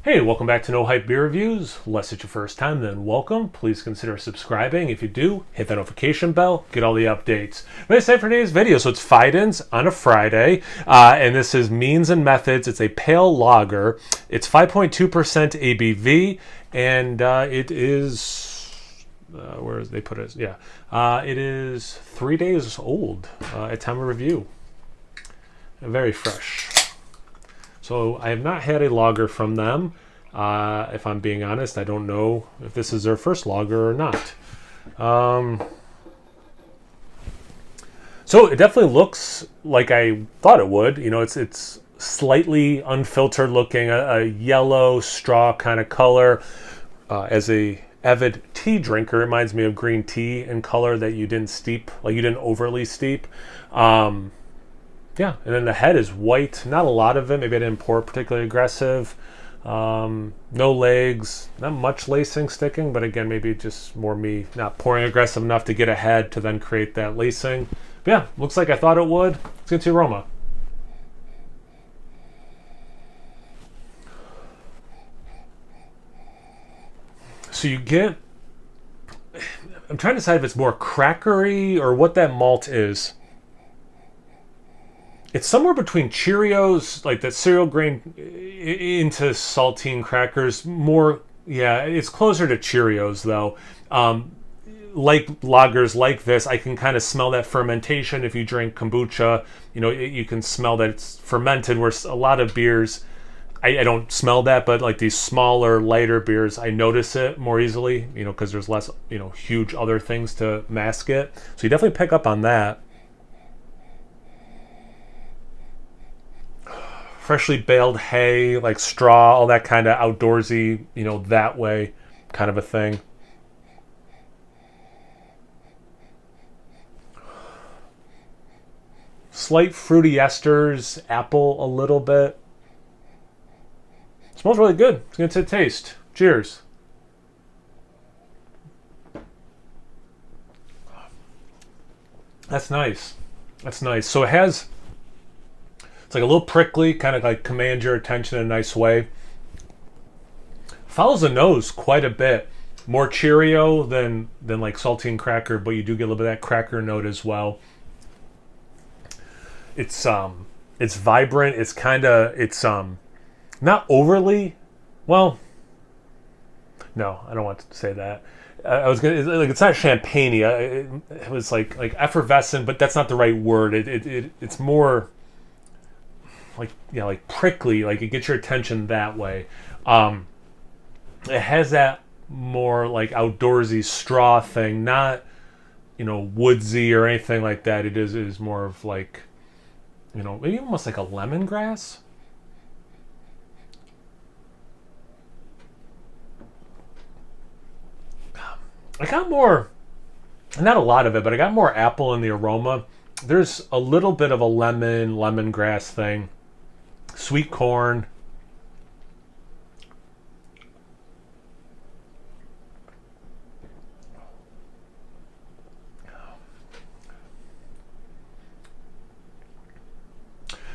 Hey, welcome back to No Hype Beer Reviews. Unless it's your first time, then welcome. Please consider subscribing. If you do, hit that notification bell, get all the updates. What is it for today's video? So it's Fidens on a Friday, and this is Means and Methods. It's a pale lager. It's 5.2% ABV, and it is, where is they put it? Yeah, it is 3 days old at time of review. Very fresh. So I have not had a lager from them. If I'm being honest, I don't know if this is their first lager or not. So it definitely looks like I thought it would. You know, it's slightly unfiltered looking, a yellow straw kind of color. As a avid tea drinker, it reminds me of green tea in color that you didn't steep, like you didn't overly steep. Yeah, and then the head is white. Not a lot of it. Maybe I didn't pour particularly aggressive. No legs. Not much lacing sticking, but again, maybe just more me not pouring aggressive enough to get ahead to then create that lacing. But yeah, looks like I thought it would. Let's get to aroma. So you get... I'm trying to decide if it's more crackery or what that malt is. It's somewhere between Cheerios, like that cereal grain, into saltine crackers. More, yeah, it's closer to Cheerios though. Like lagers like this, I can kind of smell that fermentation. If you drink kombucha, you know, you can smell that it's fermented. Where a lot of beers, I don't smell that, but like these smaller, lighter beers, I notice it more easily, you know, because there's less, you know, huge other things to mask it. So you definitely pick up on that. Freshly baled hay, like straw, all that kind of outdoorsy, you know, that way kind of a thing. Slight fruity esters, apple a little bit. Smells really good. It's going to taste. Cheers. That's nice. That's nice. So it has... It's like a little prickly, kind of like command your attention in a nice way. Follows the nose quite a bit. More Cheerio than like saltine cracker, but you do get a little bit of that cracker note as well. It's vibrant. It's kind of not overly, well, no, I don't want to say that. I was gonna like it's not champagne-y. It was like effervescent, but that's not the right word. It's more like, you know, like prickly, like it gets your attention that way. It has that more like outdoorsy straw thing, not, you know, woodsy or anything like that. It is more of like, you know, maybe almost like a lemongrass. I got more, not a lot of it, but I got more apple in the aroma. There's a little bit of a lemongrass thing. Sweet corn.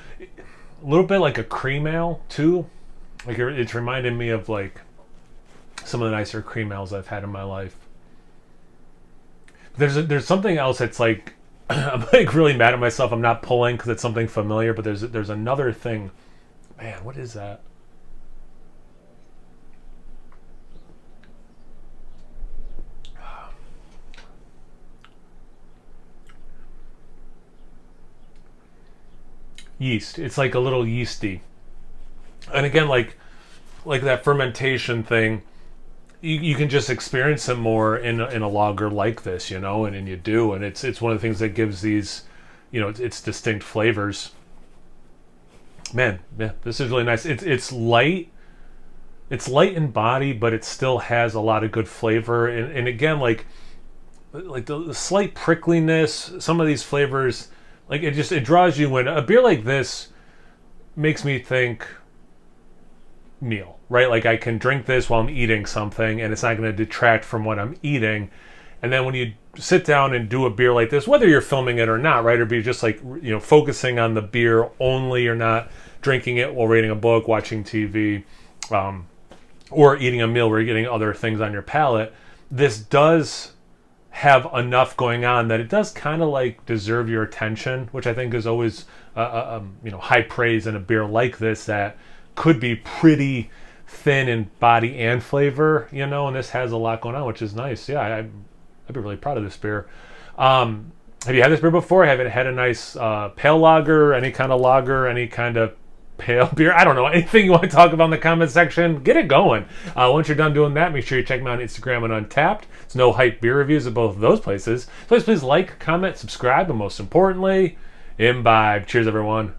A little bit like a cream ale too. Like it's reminding me of like some of the nicer cream ales I've had in my life. There's something else that's like I'm like really mad at myself. I'm not pulling because it's something familiar, but there's another thing. Man, what is that? Yeast. It's like a little yeasty. And again, like that fermentation thing, you can just experience it more in a lager like this, you know, and you do, and it's one of the things that gives these, you know, it's distinct flavors. Man, yeah, this is really nice. It's light. It's light in body, but it still has a lot of good flavor. And again, like the slight prickliness, some of these flavors, like it draws you in. A beer like this makes me think meal, right? Like I can drink this while I'm eating something, and it's not going to detract from what I'm eating. And then when you sit down and do a beer like this, whether you're filming it or not, right, or be just like, you know, focusing on the beer only, or not drinking it while reading a book, watching TV, or eating a meal where you're getting other things on your palate, this does have enough going on that it does kind of like deserve your attention, which I think is always high praise in a beer like this that could be pretty thin in body and flavor, and this has a lot going on, which is nice. Yeah, I'd be really proud of this beer. Have you had this beer before? Have it had a nice pale lager, any kind of lager, any kind of pale beer? I don't know. Anything you want to talk about in the comment section, get it going. Once you're done doing that, make sure you check me out on Instagram and Untapped. It's No Hype beer reviews at both of those places. Please like, comment, subscribe, and most importantly, imbibe. Cheers, everyone.